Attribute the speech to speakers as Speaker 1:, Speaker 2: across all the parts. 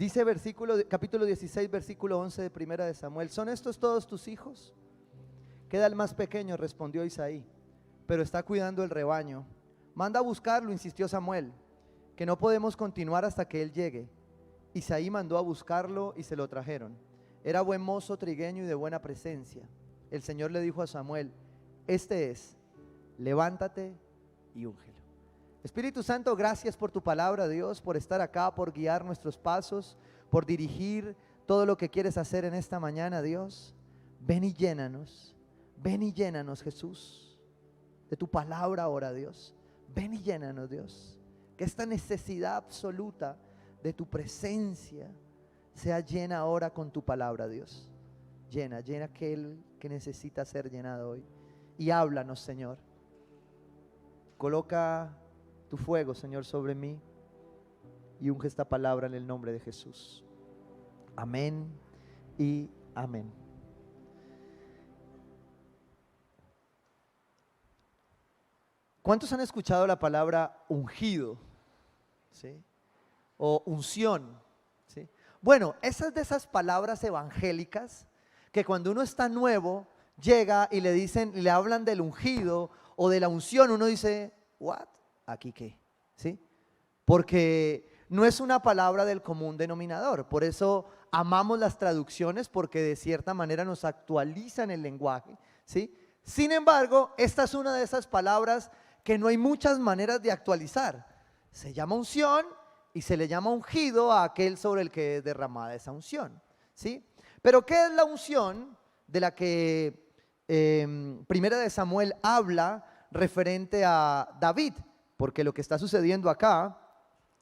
Speaker 1: Dice capítulo 16, versículo 11 de Primera de Samuel: ¿son estos todos tus hijos? Queda el más pequeño, respondió Isaí, pero está cuidando el rebaño. Manda a buscarlo, insistió Samuel, que no podemos continuar hasta que él llegue. Isaí mandó a buscarlo y se lo trajeron. Era buen mozo, trigueño y de buena presencia. El Señor le dijo a Samuel: este es, levántate y úngelo. Espíritu Santo, gracias por tu palabra, Dios, por estar acá, por guiar nuestros pasos, por dirigir todo lo que quieres hacer en esta mañana, Dios. Ven y llénanos, Jesús, de tu palabra ahora, Dios. Ven y llénanos, Dios. Que esta necesidad absoluta de tu presencia sea llena ahora con tu palabra, Dios. Llena aquel que necesita ser llenado hoy. Y háblanos, Señor. Coloca tu fuego, Señor, sobre mí y unge esta palabra en el nombre de Jesús. Amén y amén. ¿Cuántos han escuchado la palabra ungido? ¿Sí? O unción. ¿Sí? Bueno, esa es de esas palabras evangélicas que cuando uno está nuevo llega y le hablan del ungido o de la unción, uno dice, ¿what? ¿Aquí qué? ¿Sí? Porque no es una palabra del común denominador. Por eso amamos las traducciones, porque de cierta manera nos actualizan el lenguaje, ¿sí? Sin embargo, esta es una de esas palabras que no hay muchas maneras de actualizar. Se llama unción y se le llama ungido a aquel sobre el que es derramada esa unción, ¿sí? Pero ¿qué es la unción de la que Primera de Samuel habla referente a David? Porque lo que está sucediendo acá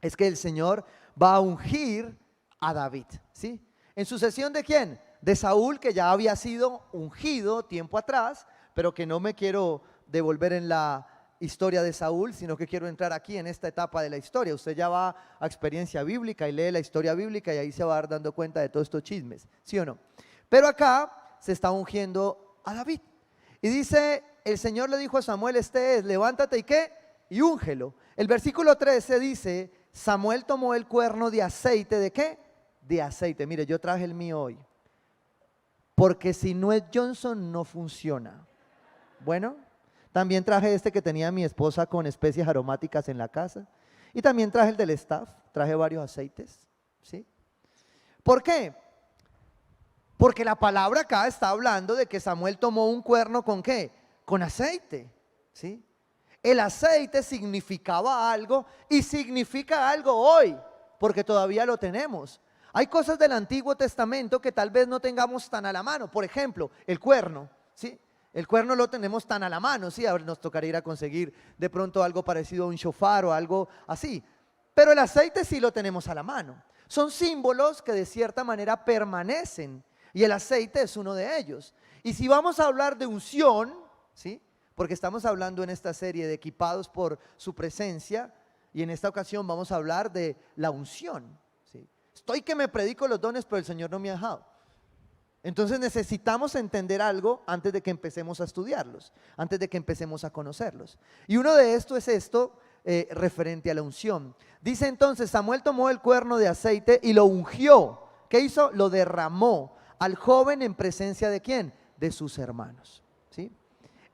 Speaker 1: es que el Señor va a ungir a David, ¿sí? ¿En sucesión de quién? De Saúl, que ya había sido ungido tiempo atrás, pero que no me quiero devolver en la historia de Saúl, sino que quiero entrar aquí en esta etapa de la historia. Usted ya va a experiencia bíblica y lee la historia bíblica y ahí se va a dar dando cuenta de todos estos chismes, ¿sí o no? Pero acá se está ungiendo a David. Y dice, el Señor le dijo a Samuel, este es, levántate y ¿qué? Y úngelo. El versículo 13 dice, Samuel tomó el cuerno de aceite, ¿de qué? De aceite. Mire, yo traje el mío hoy, porque si no es Johnson no funciona. Bueno, también traje este que tenía mi esposa con especias aromáticas en la casa. Y también traje el del staff, traje varios aceites, ¿sí? ¿Por qué? Porque la palabra acá está hablando de que Samuel tomó un cuerno ¿con qué? Con aceite, ¿sí? El aceite significaba algo y significa algo hoy, porque todavía lo tenemos. Hay cosas del Antiguo Testamento que tal vez no tengamos tan a la mano. Por ejemplo, el cuerno, ¿sí? El cuerno lo tenemos tan a la mano, ¿sí? Ahora nos tocaría ir a conseguir de pronto algo parecido a un shofar o algo así. Pero el aceite sí lo tenemos a la mano. Son símbolos que de cierta manera permanecen y el aceite es uno de ellos. Y si vamos a hablar de unción, ¿sí? Porque estamos hablando en esta serie de equipados por su presencia, y en esta ocasión vamos a hablar de la unción, ¿sí? Estoy que me predico los dones, pero el Señor no me ha dejado. Entonces necesitamos entender algo antes de que empecemos a estudiarlos, antes de que empecemos a conocerlos. Y uno de estos es esto referente a la unción. Dice entonces, Samuel tomó el cuerno de aceite y lo ungió. ¿Qué hizo? Lo derramó al joven en presencia ¿de quién? De sus hermanos, ¿sí?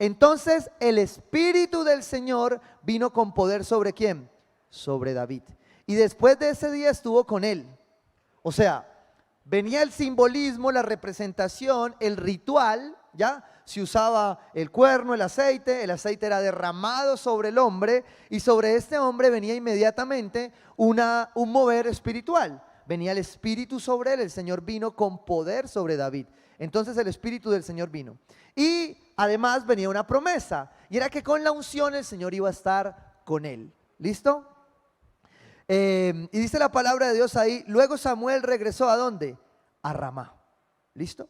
Speaker 1: Entonces el Espíritu del Señor vino con poder ¿sobre quién? Sobre David. Y después de ese día estuvo con él. O sea, venía el simbolismo, la representación, el ritual, ¿ya? Se usaba el cuerno, el aceite era derramado sobre el hombre y sobre este hombre venía inmediatamente un mover espiritual. Venía el Espíritu sobre él, el Señor vino con poder sobre David. Entonces el Espíritu del Señor vino. Y además venía una promesa, y era que con la unción el Señor iba a estar con él. ¿Listo? Y dice la palabra de Dios ahí, luego Samuel regresó ¿a dónde? A Ramá. ¿Listo?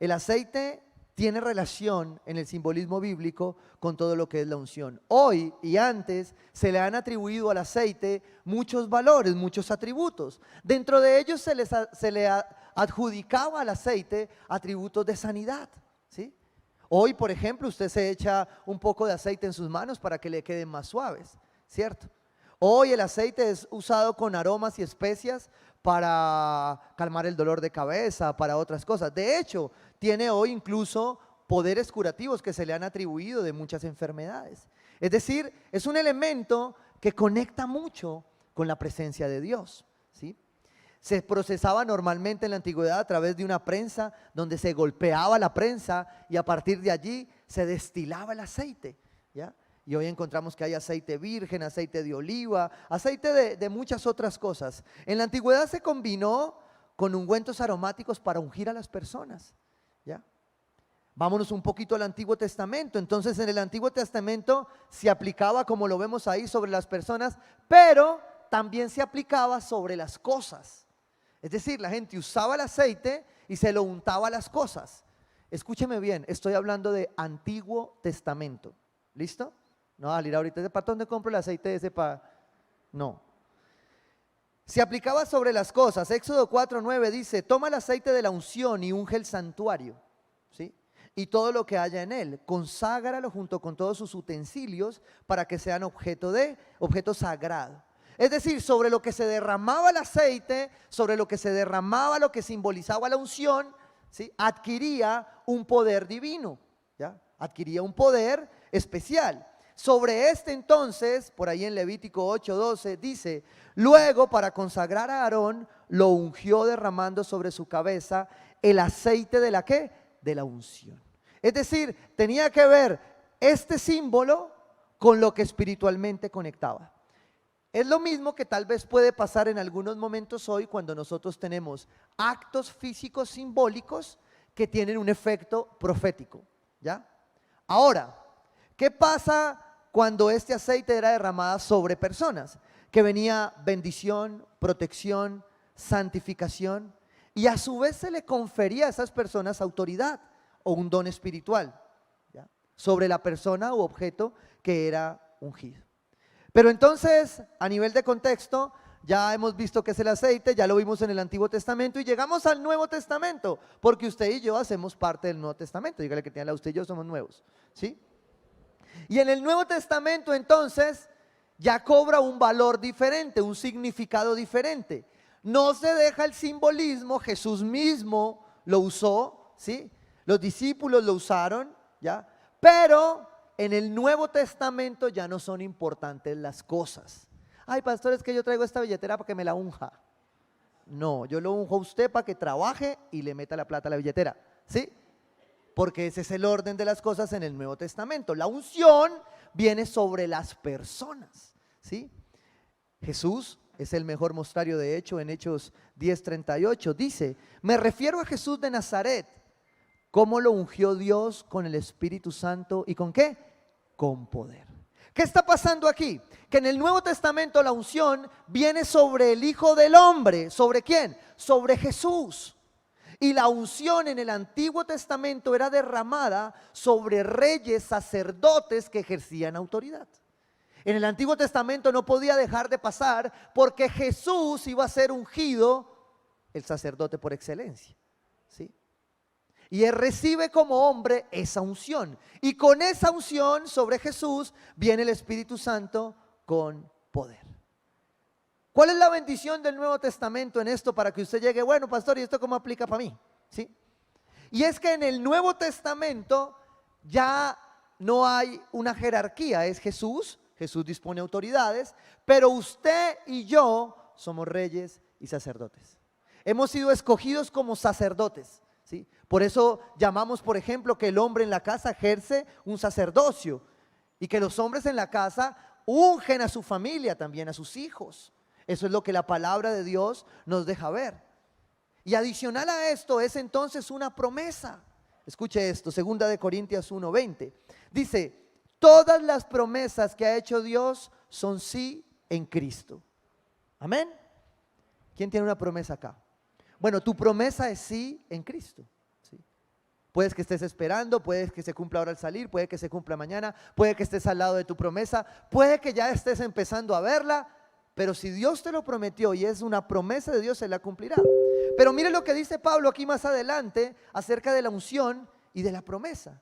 Speaker 1: El aceite tiene relación en el simbolismo bíblico con todo lo que es la unción. Hoy y antes se le han atribuido al aceite muchos valores, muchos atributos. Dentro de ellos se le adjudicaba al aceite atributos de sanidad, ¿sí? Hoy, por ejemplo, usted se echa un poco de aceite en sus manos para que le queden más suaves, ¿cierto? Hoy el aceite es usado con aromas y especias para calmar el dolor de cabeza, para otras cosas. De hecho, tiene hoy incluso poderes curativos que se le han atribuido de muchas enfermedades. Es decir, es un elemento que conecta mucho con la presencia de Dios, ¿sí? Se procesaba normalmente en la antigüedad a través de una prensa donde se golpeaba la prensa y a partir de allí se destilaba el aceite, ¿ya? Y hoy encontramos que hay aceite virgen, aceite de oliva, aceite de muchas otras cosas. En la antigüedad se combinó con ungüentos aromáticos para ungir a las personas, ¿ya? Vámonos un poquito al Antiguo Testamento. Entonces en el Antiguo Testamento se aplicaba, como lo vemos ahí, sobre las personas, pero también se aplicaba sobre las cosas. Es decir, la gente usaba el aceite y se lo untaba a las cosas. Escúcheme bien, estoy hablando de Antiguo Testamento. ¿Listo? No, al ir ahorita, ¿para dónde compro el aceite ese? No. Se aplicaba sobre las cosas. Éxodo 4:9 dice, toma el aceite de la unción y unge el santuario, ¿sí? Y todo lo que haya en él, conságralo junto con todos sus utensilios para que sean objeto sagrado. Es decir, sobre lo que se derramaba el aceite, sobre lo que se derramaba, lo que simbolizaba la unción, ¿sí? Adquiría un poder divino, ¿ya? Adquiría un poder especial. Sobre este entonces, por ahí en Levítico 8:12 dice, luego para consagrar a Aarón, lo ungió derramando sobre su cabeza el aceite de la ¿qué? De la unción. Es decir, tenía que ver este símbolo con lo que espiritualmente conectaba. Es lo mismo que tal vez puede pasar en algunos momentos hoy cuando nosotros tenemos actos físicos simbólicos que tienen un efecto profético, ¿ya? Ahora, ¿qué pasa cuando este aceite era derramado sobre personas? Que venía bendición, protección, santificación y a su vez se le confería a esas personas autoridad o un don espiritual, ¿ya? Sobre la persona u objeto que era ungido. Pero entonces, a nivel de contexto, ya hemos visto qué es el aceite, ya lo vimos en el Antiguo Testamento y llegamos al Nuevo Testamento, porque usted y yo hacemos parte del Nuevo Testamento. Dígale que tiene a usted y yo somos nuevos, ¿sí? Y en el Nuevo Testamento entonces ya cobra un valor diferente, un significado diferente. No se deja el simbolismo, Jesús mismo lo usó, ¿sí? Los discípulos lo usaron, ¿ya? Pero en el Nuevo Testamento ya no son importantes las cosas. Ay, pastor, es que yo traigo esta billetera para que me la unja. No, yo lo unjo a usted para que trabaje y le meta la plata a la billetera, ¿sí? Porque ese es el orden de las cosas en el Nuevo Testamento. La unción viene sobre las personas, ¿sí? Jesús es el mejor mostrario de hecho en Hechos 10:38. Dice, me refiero a Jesús de Nazaret, cómo lo ungió Dios con el Espíritu Santo y ¿con qué? Con poder. ¿Qué está pasando aquí? Que en el Nuevo Testamento la unción viene sobre el Hijo del Hombre. ¿Sobre quién? Sobre Jesús. Y la unción en el Antiguo Testamento era derramada sobre reyes, sacerdotes que ejercían autoridad. En el Antiguo Testamento no podía dejar de pasar porque Jesús iba a ser ungido, el sacerdote por excelencia, ¿sí? Y él recibe como hombre esa unción. Y con esa unción sobre Jesús viene el Espíritu Santo con poder. ¿Cuál es la bendición del Nuevo Testamento en esto para que usted llegue, bueno, pastor, ¿y esto cómo aplica para mí? ¿Sí? Y es que en el Nuevo Testamento ya no hay una jerarquía, es Jesús, Jesús dispone autoridades, pero usted y yo somos reyes y sacerdotes. Hemos sido escogidos como sacerdotes, ¿sí? Por eso llamamos, por ejemplo, que el hombre en la casa ejerce un sacerdocio y que los hombres en la casa ungen a su familia, también a sus hijos. Eso es lo que la palabra de Dios nos deja ver. Y adicional a esto es entonces una promesa. Escuche esto, 2 Corintios 1:20. Dice, todas las promesas que ha hecho Dios son sí en Cristo. Amén. ¿Quién tiene una promesa acá? Bueno, tu promesa es sí en Cristo. ¿Sí? Puedes que estés esperando, puede que se cumpla ahora al salir, puede que se cumpla mañana, puede que estés al lado de tu promesa, puede que ya estés empezando a verla. Pero si Dios te lo prometió y es una promesa de Dios, se la cumplirá. Pero mire lo que dice Pablo aquí más adelante acerca de la unción y de la promesa.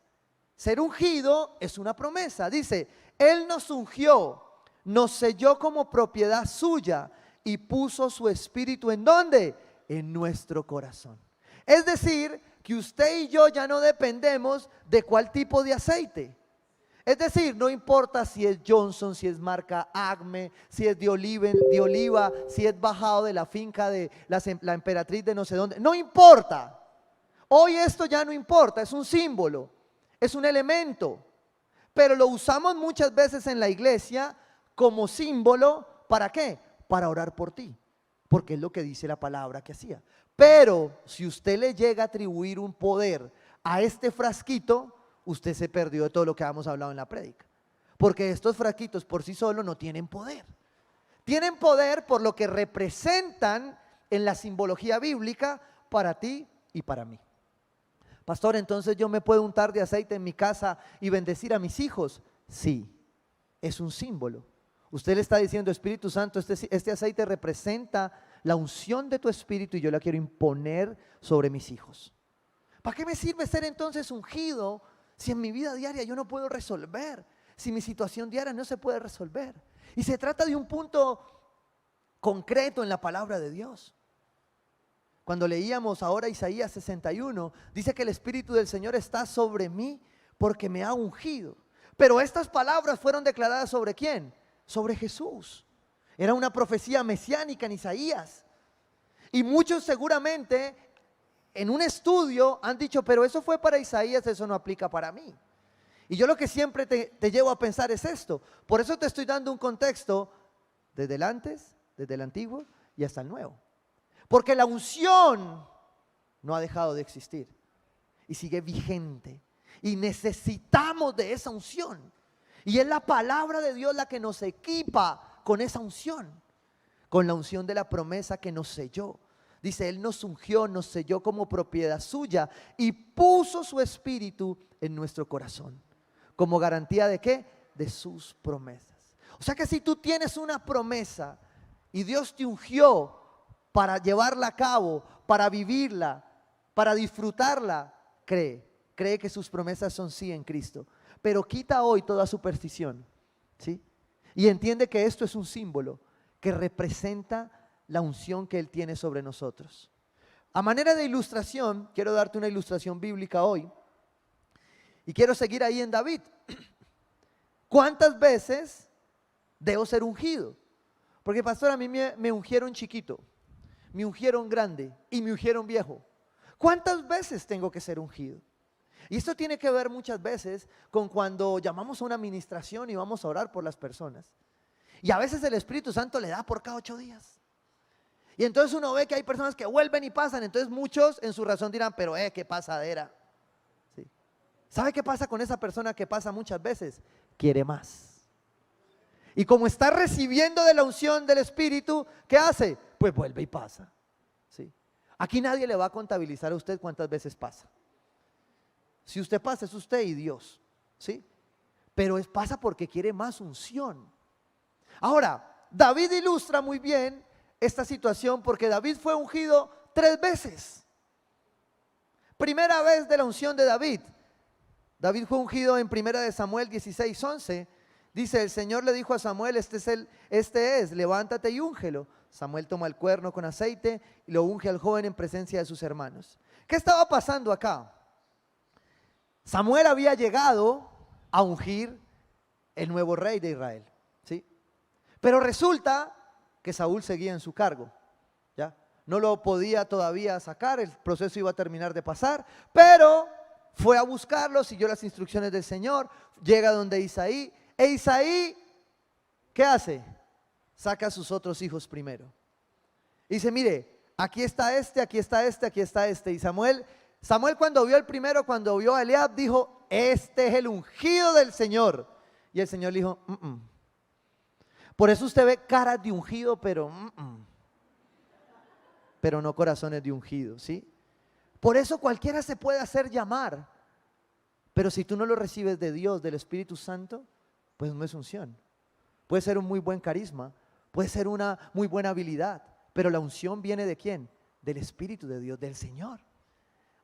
Speaker 1: Ser ungido es una promesa. Dice, Él nos ungió, nos selló como propiedad suya y puso su espíritu ¿en dónde? En nuestro corazón. Es decir, que usted y yo ya no dependemos de cuál tipo de aceite. Es decir, no importa si es Johnson, si es marca Acme, si es de oliva, si es bajado de la finca de la emperatriz de no sé dónde. No importa. Hoy esto ya no importa, es un símbolo, es un elemento. Pero lo usamos muchas veces en la iglesia como símbolo, ¿para qué? Para orar por ti, porque es lo que dice la palabra que hacía. Pero si usted le llega a atribuir un poder a este frasquito, usted se perdió de todo lo que habíamos hablado en la prédica. Porque estos frasquitos por sí solos no tienen poder. Tienen poder por lo que representan en la simbología bíblica para ti y para mí. Pastor, entonces yo me puedo untar de aceite en mi casa y bendecir a mis hijos. Sí, es un símbolo. Usted le está diciendo, Espíritu Santo, este aceite representa la unción de tu espíritu y yo la quiero imponer sobre mis hijos. ¿Para qué me sirve ser entonces ungido si en mi vida diaria yo no puedo resolver? Si mi situación diaria no se puede resolver. Y se trata de un punto concreto en la palabra de Dios. Cuando leíamos ahora Isaías 61, dice que el Espíritu del Señor está sobre mí porque me ha ungido. Pero estas palabras fueron declaradas ¿sobre quién? Sobre Jesús. Era una profecía mesiánica en Isaías. Y muchos seguramente en un estudio han dicho, pero eso fue para Isaías, eso no aplica para mí. Y yo lo que siempre te llevo a pensar es esto. Por eso te estoy dando un contexto desde el antes, desde el antiguo y hasta el nuevo. Porque la unción no ha dejado de existir y sigue vigente. Y necesitamos de esa unción. Y es la palabra de Dios la que nos equipa con esa unción. Con la unción de la promesa que nos selló. Dice, Él nos ungió, nos selló como propiedad suya y puso su espíritu en nuestro corazón. ¿Como garantía de qué? De sus promesas. O sea que si tú tienes una promesa y Dios te ungió para llevarla a cabo, para vivirla, para disfrutarla, cree que sus promesas son sí en Cristo. Pero quita hoy toda superstición, ¿sí? Y entiende que esto es un símbolo que representa la unción que Él tiene sobre nosotros. A manera de ilustración, quiero darte una ilustración bíblica hoy. Y quiero seguir ahí en David. ¿Cuántas veces debo ser ungido? Porque pastor, a mí me ungieron chiquito, me ungieron grande y me ungieron viejo. ¿Cuántas veces tengo que ser ungido? Y esto tiene que ver muchas veces con cuando llamamos a una administración y vamos a orar por las personas. Y a veces el Espíritu Santo le da por cada 8 días. Y entonces uno ve que hay personas que vuelven y pasan. Entonces muchos en su razón dirán, pero qué pasadera. ¿Sí? ¿Sabe qué pasa con esa persona que pasa muchas veces? Quiere más. Y como está recibiendo de la unción del Espíritu, ¿qué hace? Pues vuelve y pasa. ¿Sí? Aquí nadie le va a contabilizar a usted cuántas veces pasa. Si usted pasa, es usted y Dios, ¿sí? Pero pasa porque quiere más unción. Ahora, David ilustra muy bien esta situación porque David fue ungido 3 veces. Primera vez de la unción de David. David fue ungido en 1 de Samuel 16:11. Dice, el Señor le dijo a Samuel, este es, levántate y úngelo. Samuel toma el cuerno con aceite y lo unge al joven en presencia de sus hermanos. ¿Qué estaba pasando acá? Samuel había llegado a ungir el nuevo rey de Israel, ¿sí? Pero resulta que Saúl seguía en su cargo, ¿ya? No lo podía todavía sacar, el proceso iba a terminar de pasar, pero fue a buscarlo, siguió las instrucciones del Señor, llega donde Isaí, e Isaí, ¿qué hace? Saca a sus otros hijos primero. Dice, mire, aquí está este, aquí está este, aquí está este. Y Samuel cuando vio el primero, cuando vio a Eliab, dijo, este es el ungido del Señor. Y el Señor le dijo, Por eso usted ve caras de ungido, pero no corazones de ungido, ¿sí? Por eso cualquiera se puede hacer llamar, pero si tú no lo recibes de Dios, del Espíritu Santo, pues no es unción. Puede ser un muy buen carisma, puede ser una muy buena habilidad, pero la unción viene ¿de quién? Del Espíritu de Dios, del Señor.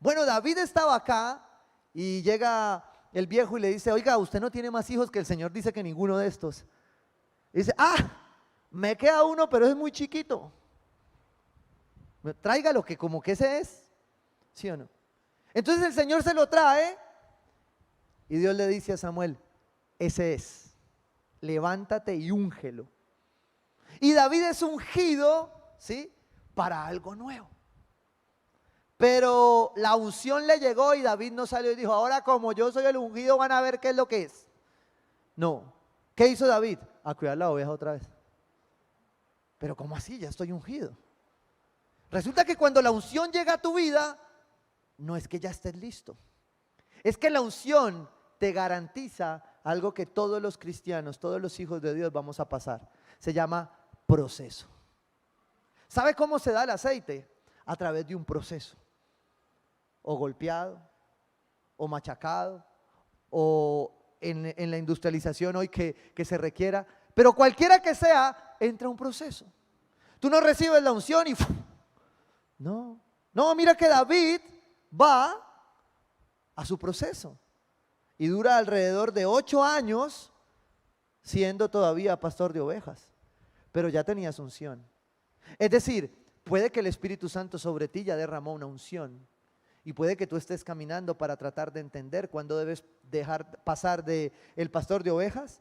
Speaker 1: Bueno, David estaba acá y llega el viejo y le dice, oiga, usted no tiene más hijos, que el Señor dice que ninguno de estos. Y dice, me queda uno, pero es muy chiquito. Tráigalo, que como que ese es. ¿Sí o no? Entonces el Señor se lo trae y Dios le dice a Samuel, ese es, levántate y úngelo. Y David es ungido, ¿sí?, para algo nuevo. Pero la unción le llegó y David no salió y dijo, ahora como yo soy el ungido van a ver qué es lo que es. No. ¿Qué hizo David? A cuidar la oveja otra vez. Pero ¿cómo así? Ya estoy ungido. Resulta que cuando la unción llega a tu vida, no es que ya estés listo. Es que la unción te garantiza algo que todos los cristianos, todos los hijos de Dios vamos a pasar. Se llama proceso. ¿Sabe cómo se da el aceite? A través de un proceso. O golpeado, o machacado, o en la industrialización hoy que se requiera. Pero cualquiera que sea, entra un proceso. Tú no recibes la unción y ¡fum! No, mira que David va a su proceso y dura alrededor de 8 años siendo todavía pastor de ovejas, pero ya tenías unción. Es decir, puede que el Espíritu Santo sobre ti ya derramó una unción y puede que tú estés caminando para tratar de entender cuándo debes dejar pasar de el pastor de ovejas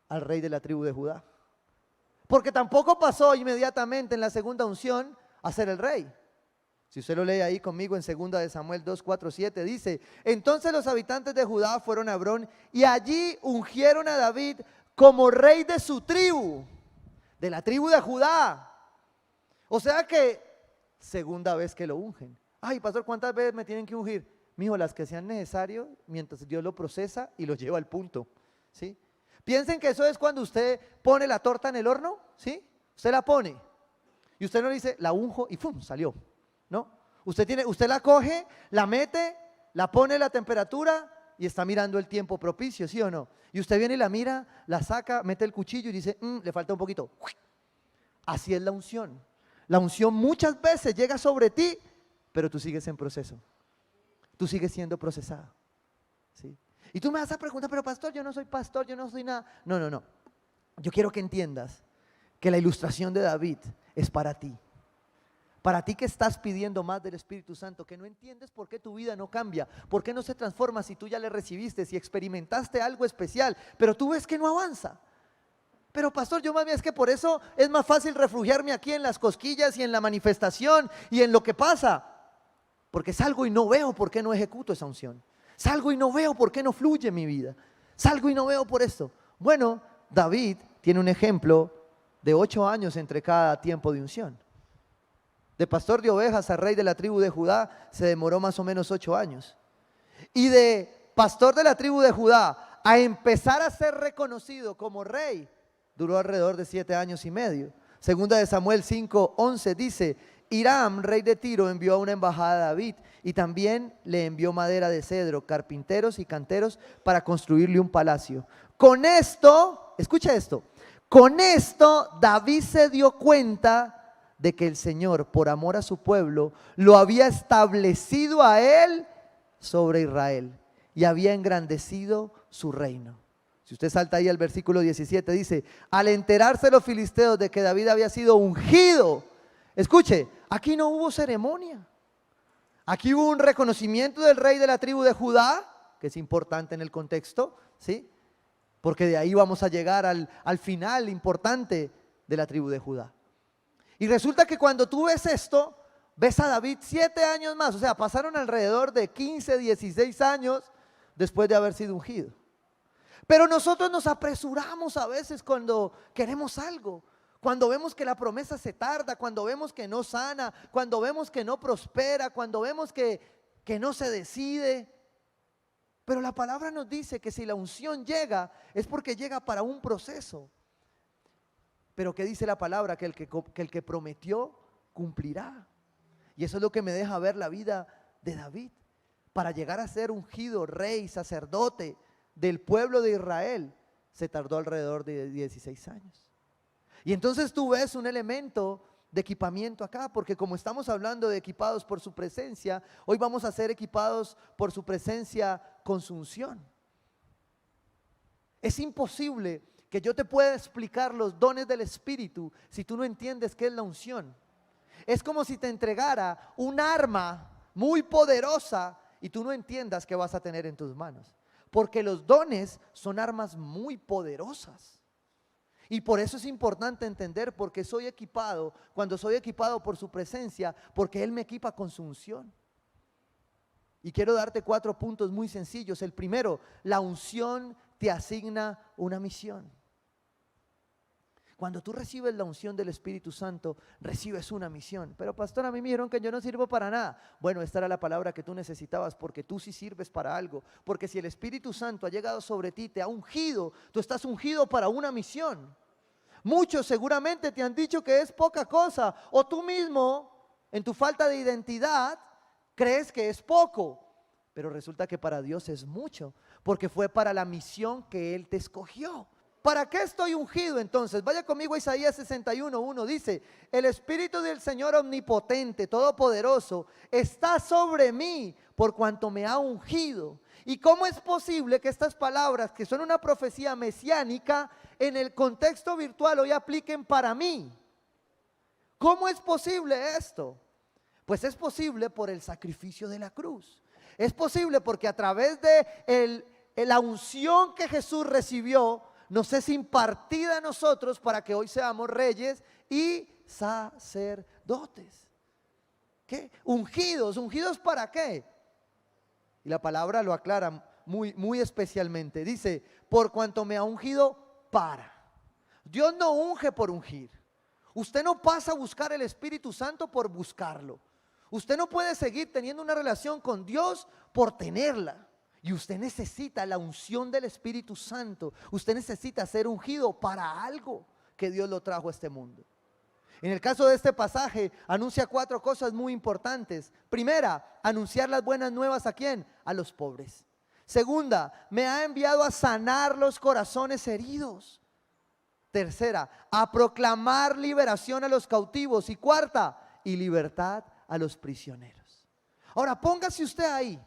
Speaker 1: al rey de la tribu de Judá, porque tampoco pasó inmediatamente en la segunda unción a ser el rey. Si usted lo lee ahí conmigo en 2 de Samuel 2, 4, 7, dice, entonces los habitantes de Judá fueron a Hebrón y allí ungieron a David como rey de su tribu, de la tribu de Judá. O sea que, segunda vez que lo ungen. Ay, pastor, ¿cuántas veces me tienen que ungir? Mijo, las que sean necesarias mientras Dios lo procesa y lo lleva al punto, ¿sí? Piensen que eso es cuando usted pone la torta en el horno, ¿sí? Usted la pone y usted no le dice, la unjo y ¡fum! Salió. No, usted la coge, la mete, la pone a la temperatura y está mirando el tiempo propicio, ¿sí o no? Y usted viene y la mira, la saca, mete el cuchillo y dice, le falta un poquito. Así es la unción. La unción muchas veces llega sobre ti, pero tú sigues en proceso. Tú sigues siendo procesado, ¿sí? Y tú me vas a preguntar, pero pastor, yo no soy pastor, yo no soy nada. No. Yo quiero que entiendas que la ilustración de David es para ti. Para ti que estás pidiendo más del Espíritu Santo, que no entiendes por qué tu vida no cambia, por qué no se transforma si tú ya le recibiste, si experimentaste algo especial, pero tú ves que no avanza. Pero pastor, yo más bien es que por eso es más fácil refugiarme aquí en las cosquillas y en la manifestación y en lo que pasa. Porque salgo y no veo por qué no ejecuto esa unción. Salgo y no veo por qué no fluye mi vida. Salgo y no veo por esto. Bueno, David tiene un ejemplo de 8 años entre cada tiempo de unción. De pastor de ovejas a rey de la tribu de Judá se demoró más o menos 8 años. Y de pastor de la tribu de Judá a empezar a ser reconocido como rey, duró alrededor de 7 años y medio. Segunda de Samuel 5:11 dice, Hiram, rey de Tiro, envió a una embajada a David y también le envió madera de cedro, carpinteros y canteros para construirle un palacio. Con esto, escucha esto, con esto David se dio cuenta de que el Señor, por amor a su pueblo, lo había establecido a él sobre Israel y había engrandecido su reino. Si usted salta ahí al versículo 17, dice, al enterarse los filisteos de que David había sido ungido, escuche, aquí no hubo ceremonia. Aquí hubo un reconocimiento del rey de la tribu de Judá, que es importante en el contexto, ¿sí? Porque de ahí vamos a llegar al final importante de la tribu de Judá. Y resulta que cuando tú ves esto, ves a David 7 años más, o sea, pasaron alrededor de 15, 16 años después de haber sido ungido. Pero nosotros nos apresuramos a veces cuando queremos algo, cuando vemos que la promesa se tarda, cuando vemos que no sana, cuando vemos que no prospera, cuando vemos que no se decide. Pero la palabra nos dice que si la unción llega, es porque llega para un proceso. Pero ¿qué dice la palabra? Que el que prometió cumplirá. Y eso es lo que me deja ver la vida de David. Para llegar a ser ungido rey, sacerdote del pueblo de Israel, se tardó alrededor de 16 años. Y entonces tú ves un elemento de equipamiento acá, porque como estamos hablando de equipados por su presencia, hoy vamos a ser equipados por su presencia con su unción. Es imposible que yo te pueda explicar los dones del Espíritu si tú no entiendes qué es la unción. Es como si te entregara un arma muy poderosa y tú no entiendas qué vas a tener en tus manos. Porque los dones son armas muy poderosas. Y por eso es importante entender por qué soy equipado, cuando soy equipado por su presencia, porque Él me equipa con su unción. Y quiero darte 4 puntos muy sencillos. El primero, la unción te asigna una misión. Cuando tú recibes la unción del Espíritu Santo, recibes una misión. Pero pastor, a mí me dijeron que yo no sirvo para nada. Bueno, esta era la palabra que tú necesitabas, porque tú sí sirves para algo. Porque si el Espíritu Santo ha llegado sobre ti, te ha ungido, tú estás ungido para una misión. Muchos seguramente te han dicho que es poca cosa, o tú mismo, en tu falta de identidad, crees que es poco. Pero resulta que para Dios es mucho, porque fue para la misión que Él te escogió. ¿Para qué estoy ungido entonces? Vaya conmigo a Isaías 61:1, dice: el Espíritu del Señor omnipotente, todopoderoso, está sobre mí por cuanto me ha ungido. ¿Y cómo es posible que estas palabras, que son una profecía mesiánica, en el contexto virtual hoy apliquen para mí? ¿Cómo es posible esto? Pues es posible por el sacrificio de la cruz. Es posible porque a través de la unción que Jesús recibió, nos es impartida a nosotros para que hoy seamos reyes y sacerdotes. ¿Qué? Ungidos. ¿Ungidos para qué? Y la palabra lo aclara muy especialmente. Dice: por cuanto me ha ungido para. Dios no unge por ungir. Usted no pasa a buscar el Espíritu Santo por buscarlo. Usted no puede seguir teniendo una relación con Dios por tenerla. Y usted necesita la unción del Espíritu Santo. Usted necesita ser ungido para algo que Dios lo trajo a este mundo. En el caso de este pasaje, anuncia 4 cosas muy importantes. Primera, anunciar las buenas nuevas ¿a quién? A los pobres. Segunda, me ha enviado a sanar los corazones heridos. Tercera, a proclamar liberación a los cautivos. Y cuarta, y libertad a los prisioneros. Ahora, póngase usted ahí.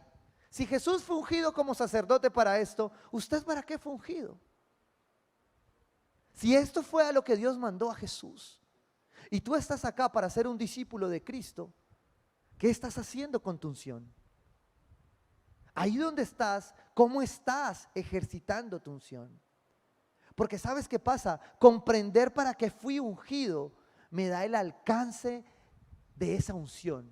Speaker 1: Si Jesús fue ungido como sacerdote para esto, ¿usted para qué fue ungido? Si esto fue a lo que Dios mandó a Jesús, y tú estás acá para ser un discípulo de Cristo, ¿qué estás haciendo con tu unción? Ahí donde estás, ¿cómo estás ejercitando tu unción? Porque ¿sabes qué pasa? Comprender para qué fui ungido me da el alcance de esa unción.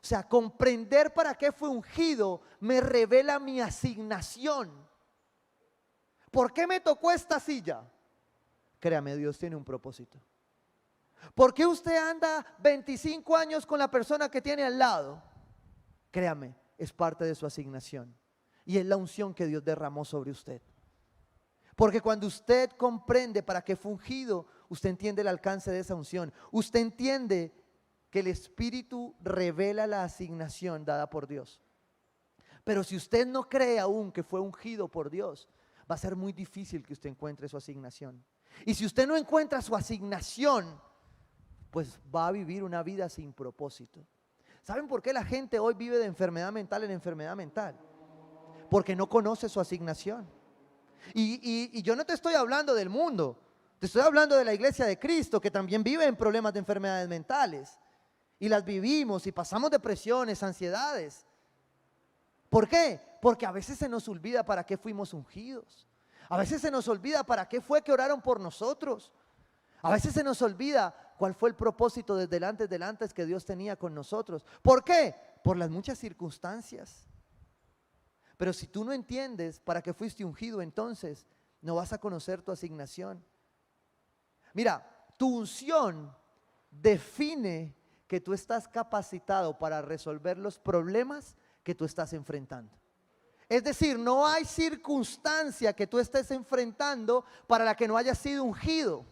Speaker 1: O sea, comprender para qué fue ungido me revela mi asignación. ¿Por qué me tocó esta silla? Créame, Dios tiene un propósito. ¿Por qué usted anda 25 años con la persona que tiene al lado? Créame, es parte de su asignación. Y es la unción que Dios derramó sobre usted. Porque cuando usted comprende para qué fue ungido, usted entiende el alcance de esa unción. Usted entiende que el Espíritu revela la asignación dada por Dios. Pero si usted no cree aún que fue ungido por Dios, va a ser muy difícil que usted encuentre su asignación. Y si usted no encuentra su asignación, pues va a vivir una vida sin propósito. ¿Saben por qué la gente hoy vive de enfermedad mental en enfermedad mental? Porque no conoce su asignación. Y yo no te estoy hablando del mundo, te estoy hablando de la iglesia de Cristo, que también vive en problemas de enfermedades mentales. Y las vivimos y pasamos depresiones, ansiedades. ¿Por qué? Porque a veces se nos olvida para qué fuimos ungidos. A veces se nos olvida para qué fue que oraron por nosotros. A veces se nos olvida cuál fue el propósito desde el antes que Dios tenía con nosotros. ¿Por qué? Por las muchas circunstancias. Pero si tú no entiendes para qué fuiste ungido, entonces no vas a conocer tu asignación. Mira, tu unción define que tú estás capacitado para resolver los problemas que tú estás enfrentando. Es decir, no hay circunstancia que tú estés enfrentando para la que no hayas sido ungido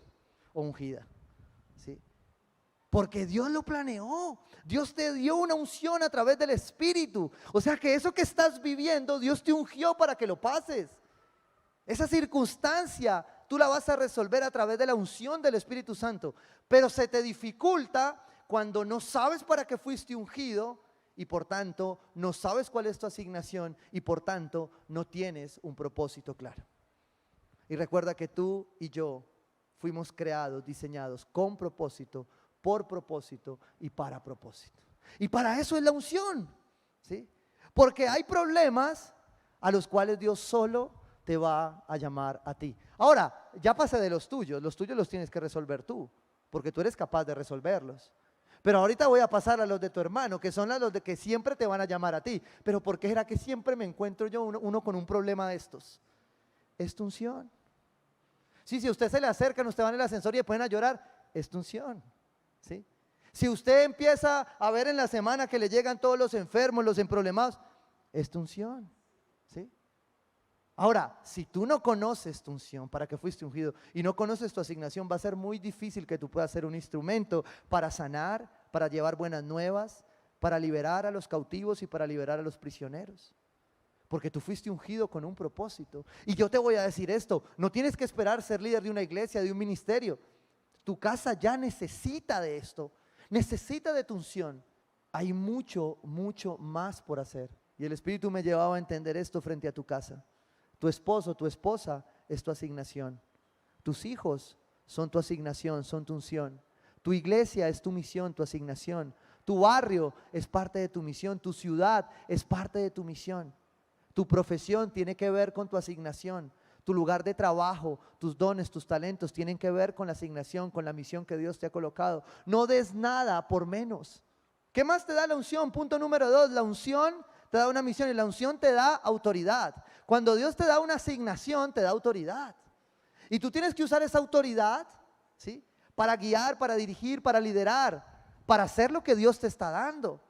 Speaker 1: o ungida, ¿sí? Porque Dios lo planeó. Dios te dio una unción a través del Espíritu. O sea que eso que estás viviendo, Dios te ungió para que lo pases. Esa circunstancia tú la vas a resolver a través de la unción del Espíritu Santo. Pero se te dificulta cuando no sabes para qué fuiste ungido y por tanto no sabes cuál es tu asignación y por tanto no tienes un propósito claro. Y recuerda que tú y yo fuimos creados, diseñados con propósito, por propósito y para propósito. Y para eso es la unción, ¿sí? Porque hay problemas a los cuales Dios solo te va a llamar a ti. Ahora, ya pasé de los tuyos los tienes que resolver tú, porque tú eres capaz de resolverlos. Pero ahorita voy a pasar a los de tu hermano, que son a los de que siempre te van a llamar a ti. Pero ¿por qué era que siempre me encuentro yo uno con un problema de estos? Es tu unción. Sí, si a usted se le acercan, usted va en el ascensor y le ponen a llorar, es tu unción, ¿sí? Si usted empieza a ver en la semana que le llegan todos los enfermos, los emproblemados, es tu unción, ¿sí? Ahora, si tú no conoces tu unción, para que fuiste ungido, y no conoces tu asignación, va a ser muy difícil que tú puedas ser un instrumento para sanar, para llevar buenas nuevas, para liberar a los cautivos y para liberar a los prisioneros. Porque tú fuiste ungido con un propósito. Y yo te voy a decir esto, no tienes que esperar ser líder de una iglesia, de un ministerio. Tu casa ya necesita de esto, necesita de tu unción. Hay mucho, mucho más por hacer. Y el Espíritu me llevaba a entender esto frente a tu casa. Tu esposo, tu esposa es tu asignación. Tus hijos son tu asignación, son tu unción. Tu iglesia es tu misión, tu asignación. Tu barrio es parte de tu misión. Tu ciudad es parte de tu misión. Tu profesión tiene que ver con tu asignación. Tu lugar de trabajo, tus dones, tus talentos tienen que ver con la asignación, con la misión que Dios te ha colocado. No des nada por menos. ¿Qué más te da la unción? Punto número 2, la unción te da una misión y la unción te da autoridad. Cuando Dios te da una asignación, te da autoridad. Y tú tienes que usar esa autoridad, ¿sí? Para guiar, para dirigir, para liderar, para hacer lo que Dios te está dando.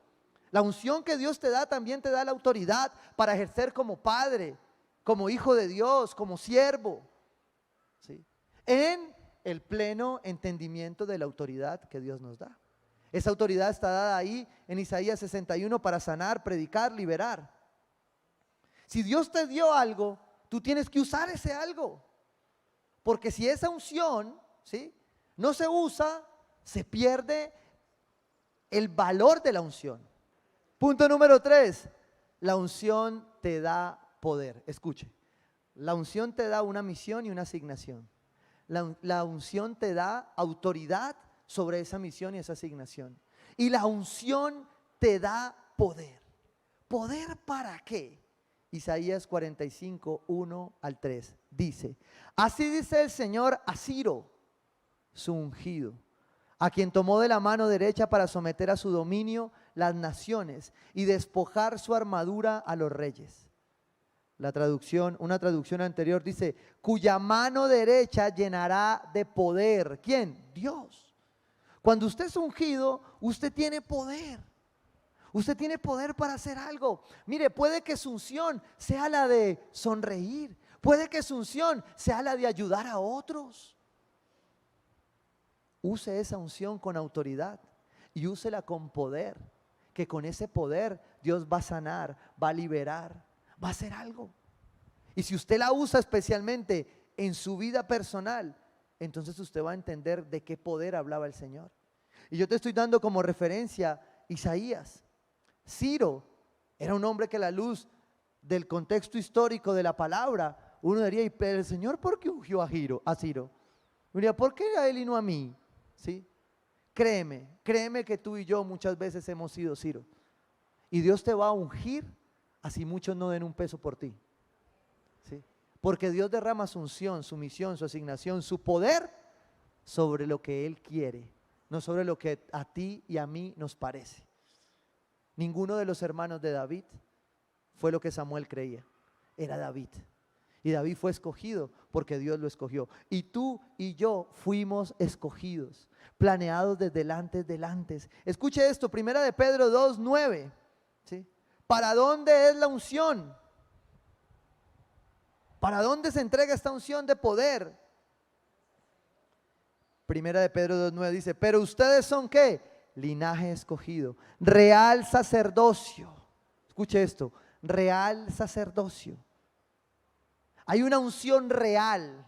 Speaker 1: La unción que Dios te da también te da la autoridad para ejercer como padre, como hijo de Dios, como siervo, ¿sí? En el pleno entendimiento de la autoridad que Dios nos da. Esa autoridad está dada ahí en Isaías 61 para sanar, predicar, liberar. Si Dios te dio algo, tú tienes que usar ese algo. Porque si esa unción, ¿sí?, no se usa, se pierde el valor de la unción. Punto número 3, la unción te da poder. Escuche, la unción te da una misión y una asignación. La unción te da autoridad sobre esa misión y esa asignación. Y la unción te da poder. ¿Poder para qué? Isaías 45, 1 al 3 dice: así dice el Señor a Ciro, su ungido, a quien tomó de la mano derecha para someter a su dominio las naciones y despojar su armadura a los reyes. La traducción, una traducción anterior dice: cuya mano derecha llenará de poder. ¿Quién? Dios. Cuando usted es ungido, usted tiene poder. Usted tiene poder para hacer algo. Mire, puede que su unción sea la de sonreír. Puede que su unción sea la de ayudar a otros. Use esa unción con autoridad y úsela con poder. Que con ese poder Dios va a sanar, va a liberar, va a hacer algo. Y si usted la usa especialmente en su vida personal, entonces usted va a entender de qué poder hablaba el Señor. Y yo te estoy dando como referencia Isaías. Ciro era un hombre que a la luz del contexto histórico de la palabra, uno diría: ¿y el Señor por qué ungió a Ciro? Uno diría: ¿por qué a él y no a mí? ¿Sí? Créeme que tú y yo muchas veces hemos sido Ciro. Y Dios te va a ungir, así muchos no den un peso por ti. ¿Sí? Porque Dios derrama su unción, su misión, su asignación, su poder sobre lo que Él quiere, no sobre lo que a ti y a mí nos parece. Ninguno de los hermanos de David fue lo que Samuel creía, era David. Y David fue escogido porque Dios lo escogió. Y tú y yo fuimos escogidos, planeados desde antes. Escuche esto, 1 de Pedro 2, 9. ¿Sí? ¿Para dónde es la unción? ¿Para dónde se entrega esta unción de poder? 1 de Pedro 2, 9 dice: pero ustedes son ¿qué? Linaje escogido, real sacerdocio. Escuche esto, real sacerdocio. Hay una unción real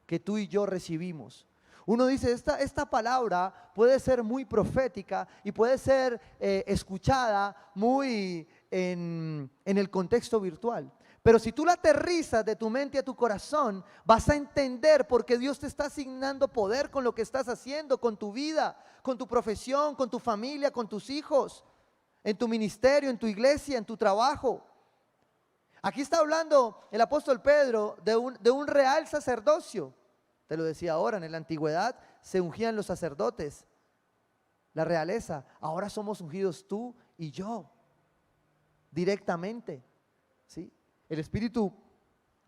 Speaker 1: que tú y yo recibimos. Uno dice: esta palabra puede ser muy profética y puede ser escuchada muy en el contexto virtual. Pero si tú la aterrizas de tu mente a tu corazón, vas a entender por qué Dios te está asignando poder con lo que estás haciendo, con tu vida, con tu profesión, con tu familia, con tus hijos, en tu ministerio, en tu iglesia, en tu trabajo. Aquí está hablando el apóstol Pedro de un real sacerdocio. Te lo decía ahora, en la antigüedad se ungían los sacerdotes, la realeza. Ahora somos ungidos tú y yo, directamente, ¿sí? El Espíritu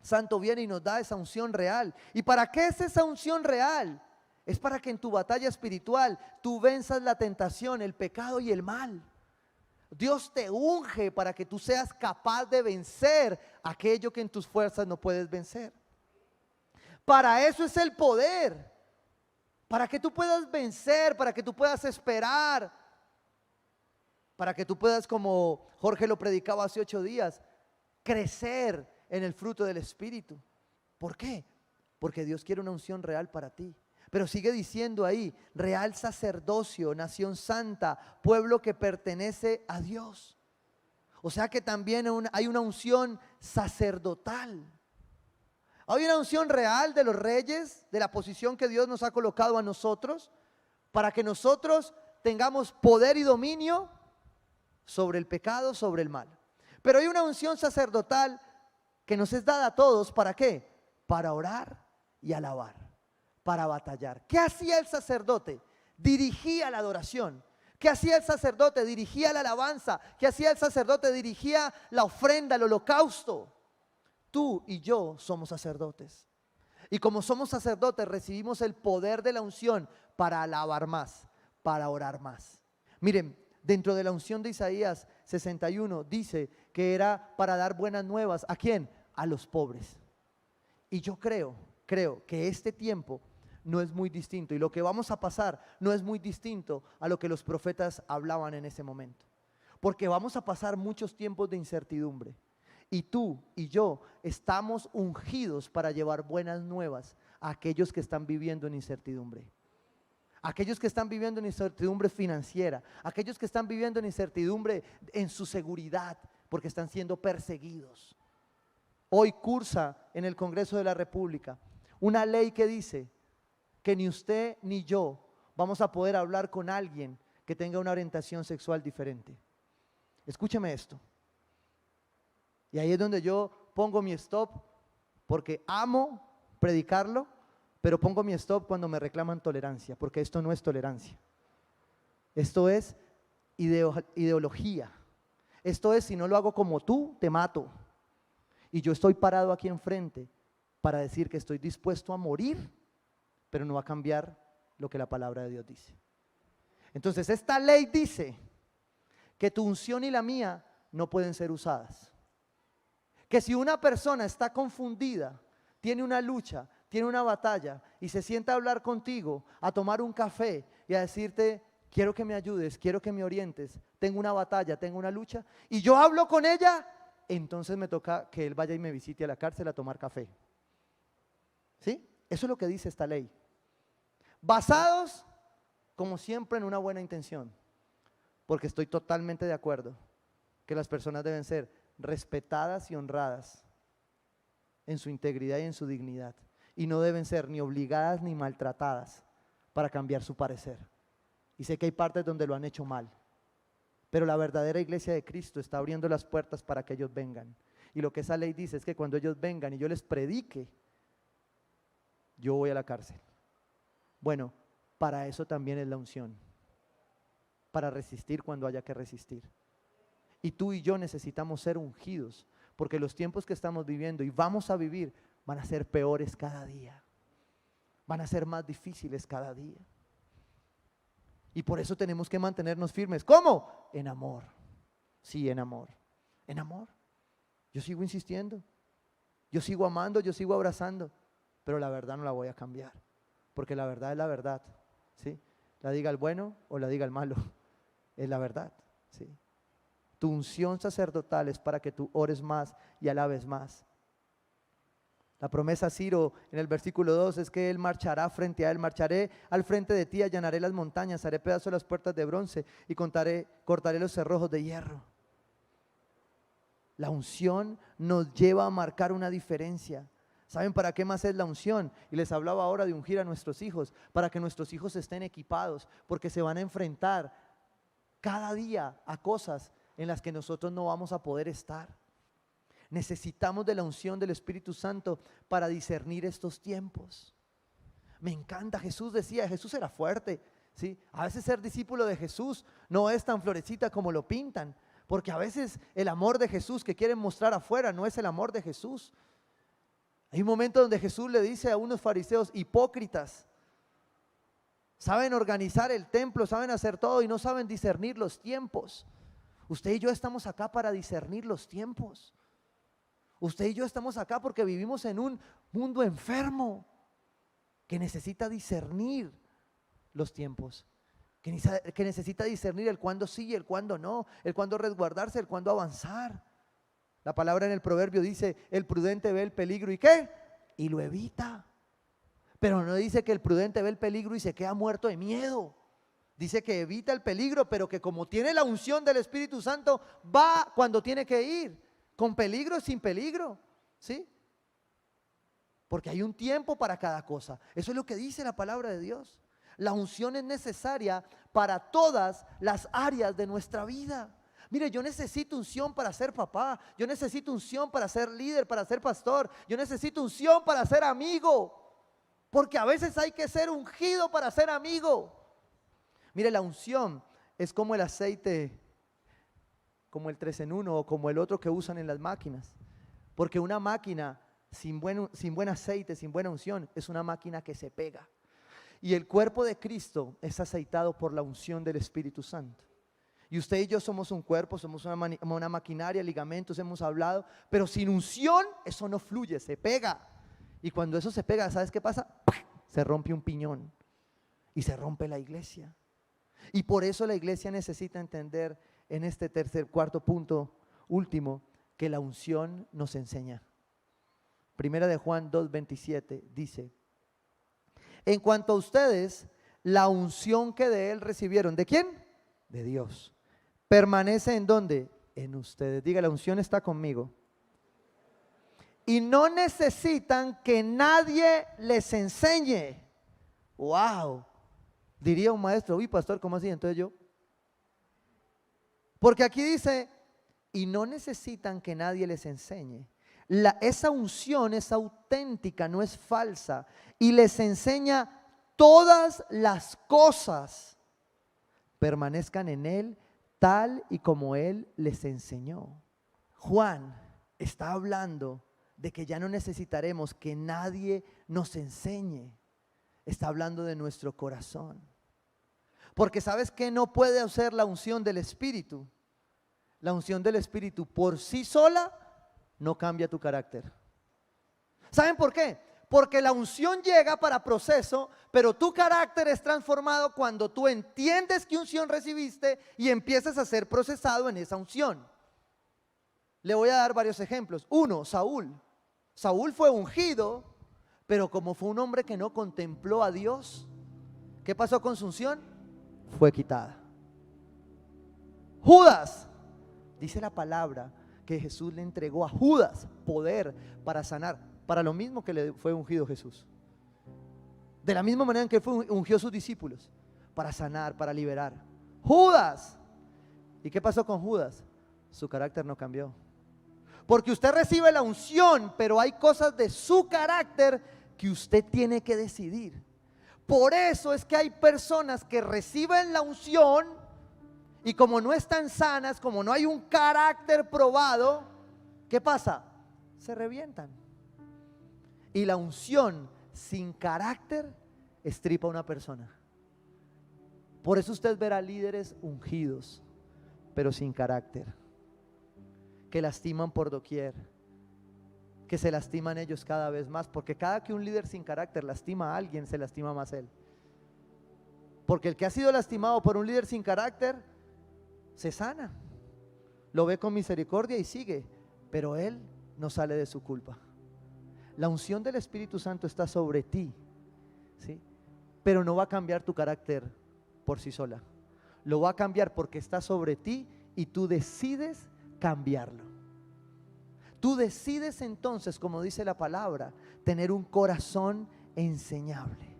Speaker 1: Santo viene y nos da esa unción real. ¿Y para qué es esa unción real? Es para que en tu batalla espiritual tú venzas la tentación, el pecado y el mal. Dios te unge para que tú seas capaz de vencer aquello que en tus fuerzas no puedes vencer. Para eso es el poder, para que tú puedas vencer, para que tú puedas esperar, para que tú puedas, como Jorge lo predicaba hace 8 días, crecer en el fruto del Espíritu. ¿Por qué? Porque Dios quiere una unción real para ti. Pero sigue diciendo ahí, real sacerdocio, nación santa, pueblo que pertenece a Dios. O sea que también hay una unción sacerdotal. Hay una unción real de los reyes, de la posición que Dios nos ha colocado a nosotros, para que nosotros tengamos poder y dominio sobre el pecado, sobre el mal. Pero hay una unción sacerdotal que nos es dada a todos, ¿para qué? Para orar y alabar, para batallar. ¿Qué hacía el sacerdote? Dirigía la adoración. ¿Qué hacía el sacerdote? Dirigía la alabanza. ¿Qué hacía el sacerdote? Dirigía la ofrenda, el holocausto. Tú y yo somos sacerdotes. Y como somos sacerdotes, recibimos el poder de la unción para alabar más, para orar más. Miren, dentro de la unción de Isaías 61 dice que era para dar buenas nuevas. ¿A quién? A los pobres. Y yo creo que este tiempo no es muy distinto, y lo que vamos a pasar no es muy distinto a lo que los profetas hablaban en ese momento. Porque vamos a pasar muchos tiempos de incertidumbre. Y tú y yo estamos ungidos para llevar buenas nuevas a aquellos que están viviendo en incertidumbre. Aquellos que están viviendo en incertidumbre financiera, aquellos que están viviendo en incertidumbre en su seguridad, porque están siendo perseguidos. Hoy cursa en el Congreso de la República una ley que dice que ni usted ni yo vamos a poder hablar con alguien que tenga una orientación sexual diferente. Escúcheme esto. Y ahí es donde yo pongo mi stop, porque amo predicarlo, pero pongo mi stop cuando me reclaman tolerancia, porque esto no es tolerancia. Esto es ideología. Esto es, si no lo hago como tú, te mato. Y yo estoy parado aquí enfrente para decir que estoy dispuesto a morir, pero no va a cambiar lo que la palabra de Dios dice. Entonces, esta ley dice que tu unción y la mía no pueden ser usadas. Que si una persona está confundida, tiene una lucha, tiene una batalla y se sienta a hablar contigo, a tomar un café y a decirte, quiero que me ayudes, quiero que me orientes, tengo una batalla, tengo una lucha, y yo hablo con ella, entonces me toca que él vaya y me visite a la cárcel a tomar café. ¿Sí? Eso es lo que dice esta ley. Basados, como siempre, en una buena intención, porque estoy totalmente de acuerdo que las personas deben ser respetadas y honradas en su integridad y en su dignidad, y no deben ser ni obligadas ni maltratadas para cambiar su parecer. Y sé que hay partes donde lo han hecho mal, pero la verdadera iglesia de Cristo está abriendo las puertas para que ellos vengan. Y lo que esa ley dice es que cuando ellos vengan y yo les predique, yo voy a la cárcel. Bueno, para eso también es la unción, para resistir cuando haya que resistir. Y tú y yo necesitamos ser ungidos, porque los tiempos que estamos viviendo y vamos a vivir van a ser peores cada día, van a ser más difíciles cada día. Y por eso tenemos que mantenernos firmes. ¿Cómo? En amor. Sí, en amor. En amor. Yo sigo insistiendo, yo sigo amando, yo sigo abrazando, pero la verdad no la voy a cambiar, porque la verdad es la verdad, ¿sí? La diga el bueno o la diga el malo, es la verdad, ¿sí? Tu unción sacerdotal es para que tú ores más y alabes más. La promesa a Ciro en el versículo 2 es que él marchará frente a él. Marcharé al frente de ti, allanaré las montañas, haré pedazos las puertas de bronce y cortaré los cerrojos de hierro. La unción nos lleva a marcar una diferencia. ¿Saben para qué más es la unción? Y les hablaba ahora de ungir a nuestros hijos, para que nuestros hijos estén equipados, porque se van a enfrentar cada día a cosas en las que nosotros no vamos a poder estar. Necesitamos de la unción del Espíritu Santo para discernir estos tiempos. Me encanta, Jesús era fuerte, ¿sí? A veces ser discípulo de Jesús no es tan florecita como lo pintan, porque a veces el amor de Jesús que quieren mostrar afuera no es el amor de Jesús. Hay un momento donde Jesús le dice a unos fariseos hipócritas, saben organizar el templo, saben hacer todo y no saben discernir los tiempos. Usted y yo estamos acá para discernir los tiempos. Usted y yo estamos acá porque vivimos en un mundo enfermo que necesita discernir los tiempos, que necesita discernir el cuándo sí y el cuándo no, el cuándo resguardarse, el cuándo avanzar. La palabra en el proverbio dice, el prudente ve el peligro ¿y qué? Y lo evita. Pero no dice que el prudente ve el peligro y se queda muerto de miedo. Dice que evita el peligro, pero que como tiene la unción del Espíritu Santo, va cuando tiene que ir, con peligro, sin peligro, ¿sí? Porque hay un tiempo para cada cosa. Eso es lo que dice la palabra de Dios. La unción es necesaria para todas las áreas de nuestra vida. Mire, yo necesito unción para ser papá, yo necesito unción para ser líder, para ser pastor, yo necesito unción para ser amigo, porque a veces hay que ser ungido para ser amigo. Mire, la unción es como el aceite, como el 3 en 1 o como el otro que usan en las máquinas, porque una máquina sin buen aceite, sin buena unción, es una máquina que se pega. Y el cuerpo de Cristo es aceitado por la unción del Espíritu Santo. Y usted y yo somos un cuerpo, somos una maquinaria, ligamentos, hemos hablado, pero sin unción eso no fluye, se pega. Y cuando eso se pega, ¿sabes qué pasa? Se rompe un piñón y se rompe la iglesia. Y por eso la iglesia necesita entender en este cuarto punto último, que la unción nos enseña. Primera de Juan 2:27 dice, en cuanto a ustedes, la unción que de él recibieron, ¿de quién? De Dios. ¿Permanece en dónde? En ustedes. Diga, la unción está conmigo. Y no necesitan que nadie les enseñe. ¡Wow! Diría un maestro, uy, pastor, ¿cómo así? Entonces yo. Porque aquí dice, y no necesitan que nadie les enseñe. Esa unción es auténtica, no es falsa. Y les enseña todas las cosas. Permanezcan en él tal y como él les enseñó. Juan está hablando de que ya no necesitaremos que nadie nos enseñe. Está hablando de nuestro corazón. Porque ¿sabes qué no puede hacer la unción del Espíritu? La unción del Espíritu por sí sola no cambia tu carácter. ¿Saben por qué? Porque la unción llega para proceso, pero tu carácter es transformado cuando tú entiendes qué unción recibiste y empiezas a ser procesado en esa unción. Le voy a dar varios ejemplos. Uno, Saúl. Saúl fue ungido, pero como fue un hombre que no contempló a Dios, ¿qué pasó con su unción? Fue quitada. Judas, dice la palabra que Jesús le entregó a Judas poder para sanar, para lo mismo que le fue ungido Jesús. De la misma manera en que ungió a sus discípulos, para sanar, para liberar. Judas. ¿Y qué pasó con Judas? Su carácter no cambió. Porque usted recibe la unción, pero hay cosas de su carácter que usted tiene que decidir. Por eso es que hay personas que reciben la unción y como no están sanas, como no hay un carácter probado, ¿qué pasa? Se revientan. Y la unción sin carácter estripa a una persona. Por eso usted verá líderes ungidos, pero sin carácter, que lastiman por doquier, que se lastiman ellos cada vez más, porque cada que un líder sin carácter lastima a alguien, se lastima más él. Porque el que ha sido lastimado por un líder sin carácter, se sana, lo ve con misericordia y sigue, pero él no sale de su culpa. La unción del Espíritu Santo está sobre ti, ¿sí? Pero no va a cambiar tu carácter por sí sola. Lo va a cambiar porque está sobre ti y tú decides cambiarlo. Tú decides entonces, como dice la palabra, tener un corazón enseñable.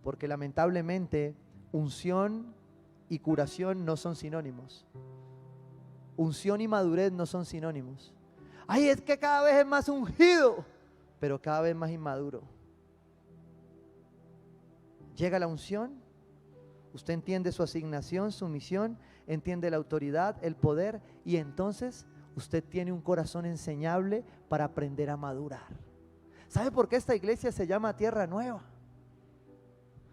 Speaker 1: Porque lamentablemente unción y curación no son sinónimos. Unción y madurez no son sinónimos. Ay, es que cada vez es más ungido, pero cada vez más inmaduro. Llega la unción, usted entiende su asignación, su misión, entiende la autoridad, el poder, y entonces usted tiene un corazón enseñable para aprender a madurar. ¿Sabe por qué esta iglesia se llama Tierra Nueva?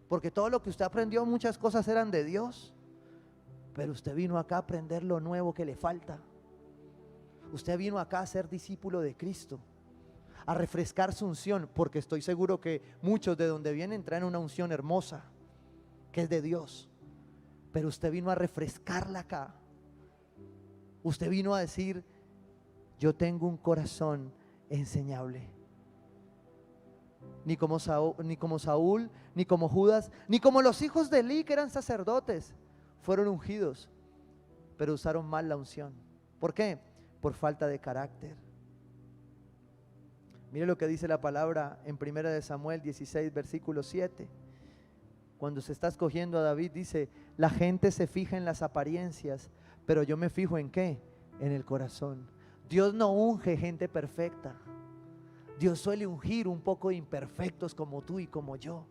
Speaker 1: Porque todo lo que usted aprendió, muchas cosas eran de Dios, pero usted vino acá a aprender lo nuevo que le falta. Usted vino acá a ser discípulo de Cristo, a refrescar su unción, porque estoy seguro que muchos de donde vienen traen una unción hermosa, que es de Dios, pero usted vino a refrescarla acá. Usted vino a decir: yo tengo un corazón enseñable. Ni como Saúl, ni como Judas, ni como los hijos de Elí, que eran sacerdotes, fueron ungidos, pero usaron mal la unción. ¿Por qué? Por falta de carácter. Mire lo que dice la palabra en 1 de Samuel 16, versículo 7. Cuando se está escogiendo a David, dice: la gente se fija en las apariencias, pero yo me fijo ¿en qué? En el corazón. Dios no unge gente perfecta. Dios suele ungir un poco de imperfectos como tú y como yo.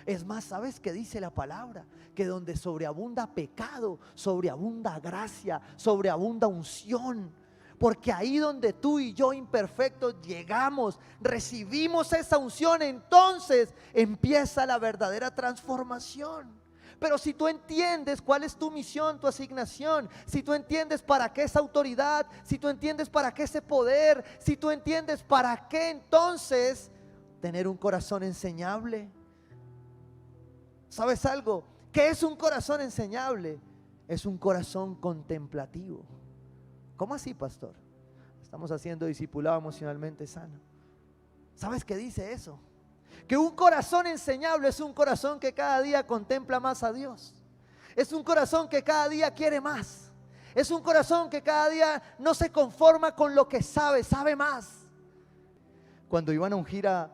Speaker 1: Es más, ¿sabes qué dice la palabra? Que donde sobreabunda pecado, sobreabunda gracia, sobreabunda unción. Porque ahí donde tú y yo imperfectos llegamos, recibimos esa unción, entonces empieza la verdadera transformación. Pero si tú entiendes cuál es tu misión, tu asignación, si tú entiendes para qué esa autoridad, si tú entiendes para qué ese poder, si tú entiendes para qué entonces tener un corazón enseñable. ¿Sabes algo? ¿Qué es un corazón enseñable? Es un corazón contemplativo. ¿Cómo así, pastor? Estamos haciendo discipulado emocionalmente sano. ¿Sabes qué dice eso? Que un corazón enseñable es un corazón que cada día contempla más a Dios. Es un corazón que cada día quiere más. Es un corazón que cada día no se conforma con lo que sabe, sabe más. Cuando iban a ungir a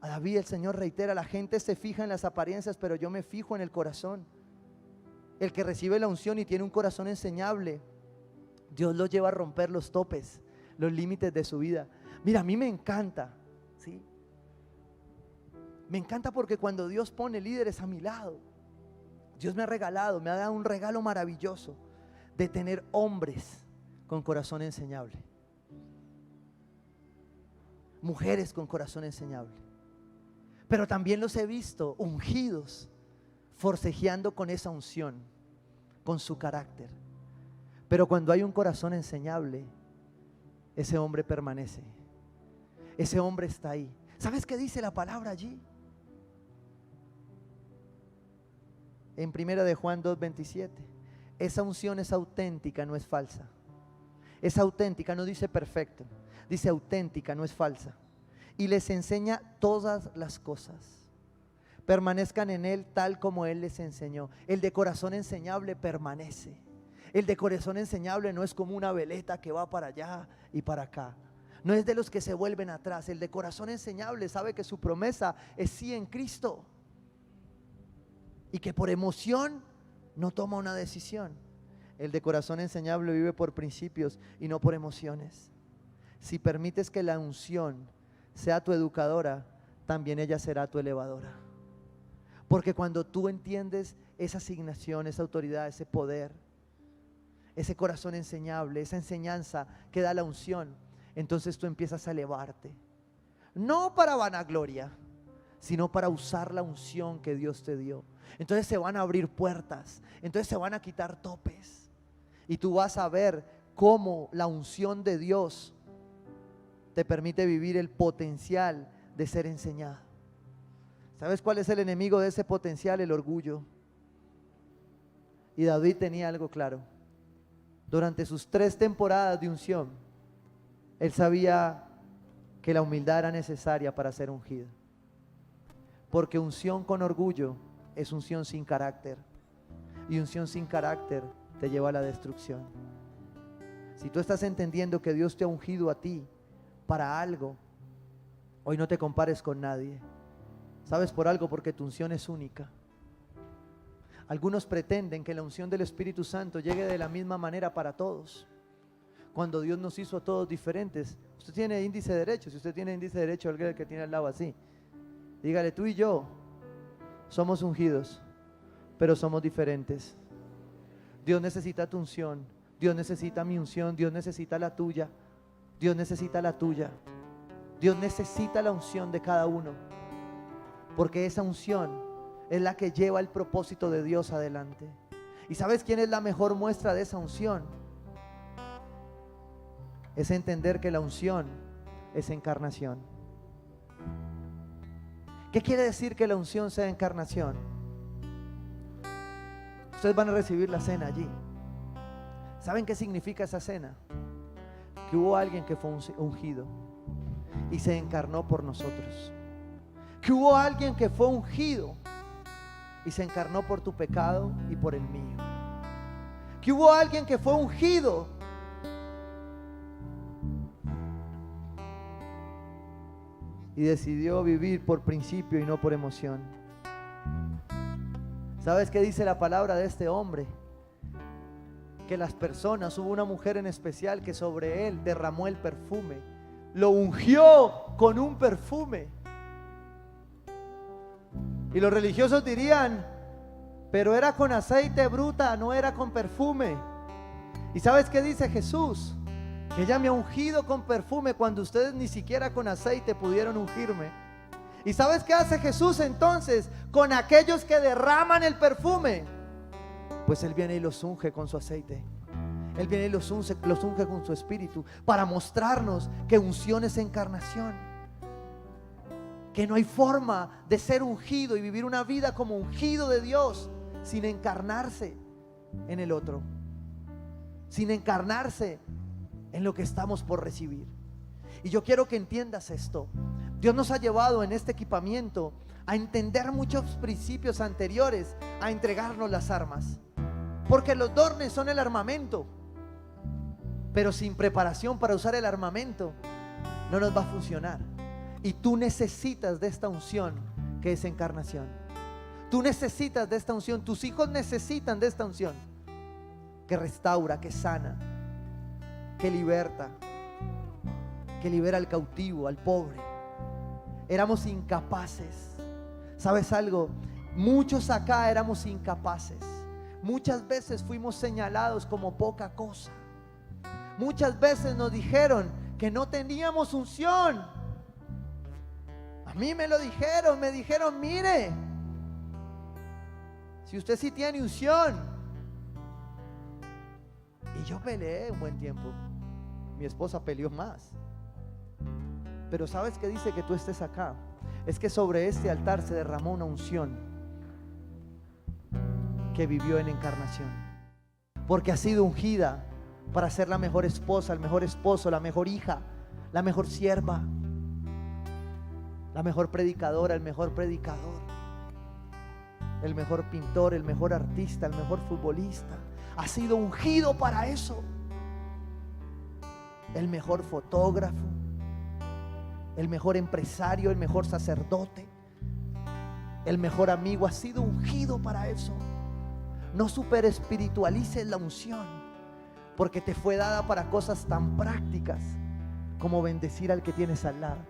Speaker 1: David, el Señor reitera: la gente se fija en las apariencias, pero yo me fijo en el corazón. El que recibe la unción y tiene un corazón enseñable, Dios lo lleva a romper los topes, los límites de su vida. Mira, a mí me encanta, ¿sí? Me encanta porque cuando Dios pone líderes a mi lado, Dios me ha regalado, me ha dado un regalo maravilloso de tener hombres con corazón enseñable, mujeres con corazón enseñable. Pero también los he visto ungidos, forcejeando con esa unción, con su carácter. Pero cuando hay un corazón enseñable, ese hombre permanece, ese hombre está ahí. ¿Sabes qué dice la palabra allí? En 1 de Juan 2:27, esa unción es auténtica, no es falsa. Es auténtica, no dice perfecto, dice auténtica, no es falsa. Y les enseña todas las cosas. Permanezcan en Él tal como Él les enseñó. El de corazón enseñable permanece. El de corazón enseñable no es como una veleta que va para allá y para acá. No es de los que se vuelven atrás. El de corazón enseñable sabe que su promesa es sí en Cristo. Y que por emoción no toma una decisión. El de corazón enseñable vive por principios y no por emociones. Si permites que la unción sea tu educadora, también ella será tu elevadora. Porque cuando tú entiendes esa asignación, esa autoridad, ese poder, ese corazón enseñable, esa enseñanza que da la unción, entonces tú empiezas a elevarte. No para vanagloria, sino para usar la unción que Dios te dio. Entonces se van a abrir puertas, entonces se van a quitar topes. Y tú vas a ver cómo la unción de Dios te permite vivir el potencial de ser enseñado. ¿Sabes cuál es el enemigo de ese potencial? El orgullo. Y David tenía algo claro. Durante sus 3 temporadas de unción, él sabía que la humildad era necesaria para ser ungido. Porque unción con orgullo es unción sin carácter. Y unción sin carácter te lleva a la destrucción. Si tú estás entendiendo que Dios te ha ungido a ti para algo, hoy no te compares con nadie. ¿Sabes por algo? Porque tu unción es única. Algunos pretenden que la unción del Espíritu Santo llegue de la misma manera para todos, cuando Dios nos hizo a todos diferentes. Usted tiene índice derecho. Si usted tiene índice derecho, alguien que tiene al lado así, dígale: tú y yo somos ungidos, pero somos diferentes. Dios necesita tu unción, Dios necesita mi unción, Dios necesita la tuya, Dios necesita la tuya, Dios necesita la unción de cada uno, porque esa unción es la que lleva el propósito de Dios adelante. ¿Y sabes quién es la mejor muestra de esa unción? Es entender que la unción es encarnación. ¿Qué quiere decir que la unción sea encarnación? Ustedes van a recibir la cena allí. ¿Saben qué significa esa cena? Que hubo alguien que fue ungido y se encarnó por nosotros. Que hubo alguien que fue ungido y se encarnó por tu pecado y por el mío. Que hubo alguien que fue ungido y decidió vivir por principio y no por emoción. ¿Sabes qué dice la palabra de este hombre? Que las personas, hubo una mujer en especial que sobre él derramó el perfume, lo ungió con un perfume. Y los religiosos dirían: pero era con aceite bruta, no era con perfume. ¿Y sabes qué dice Jesús? Que ella me ha ungido con perfume cuando ustedes ni siquiera con aceite pudieron ungirme. ¿Y sabes qué hace Jesús entonces con aquellos que derraman el perfume? Pues Él viene y los unge con su aceite. Él viene y los unge con su espíritu, para mostrarnos que unción es encarnación. Que no hay forma de ser ungido y vivir una vida como ungido de Dios sin encarnarse en el otro, sin encarnarse en lo que estamos por recibir. Y yo quiero que entiendas esto. Dios nos ha llevado en este equipamiento a entender muchos principios anteriores a entregarnos las armas, porque los dones son el armamento, pero sin preparación para usar el armamento no nos va a funcionar. Y tú necesitas de esta unción que es encarnación. Tú necesitas de esta unción. Tus hijos necesitan de esta unción que restaura, que sana, que liberta, que libera al cautivo, al pobre. Éramos incapaces. ¿Sabes algo? Muchos acá éramos incapaces. Muchas veces fuimos señalados como poca cosa. Muchas veces nos dijeron que no teníamos unción. A mí me lo dijeron, me dijeron: mire, si usted sí tiene unción. Y yo peleé un buen tiempo. Mi esposa peleó más. Pero ¿sabes qué dice que tú estés acá? Es que sobre este altar se derramó una unción que vivió en encarnación, porque ha sido ungida para ser la mejor esposa, el mejor esposo, la mejor hija, la mejor sierva, la mejor predicadora, el mejor predicador, el mejor pintor, el mejor artista, el mejor futbolista. Ha sido ungido para eso. El mejor fotógrafo, el mejor empresario, el mejor sacerdote, el mejor amigo, ha sido ungido para eso. No super espiritualices la unción, porque te fue dada para cosas tan prácticas como bendecir al que tienes al lado.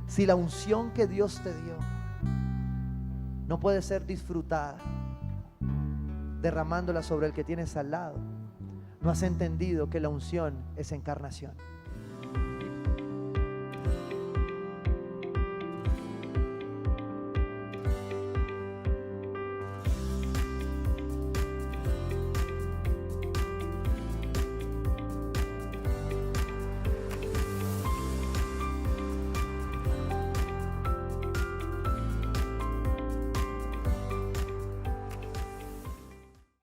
Speaker 1: Si la unción que Dios te dio no puede ser disfrutada derramándola sobre el que tienes al lado, no has entendido que la unción es encarnación.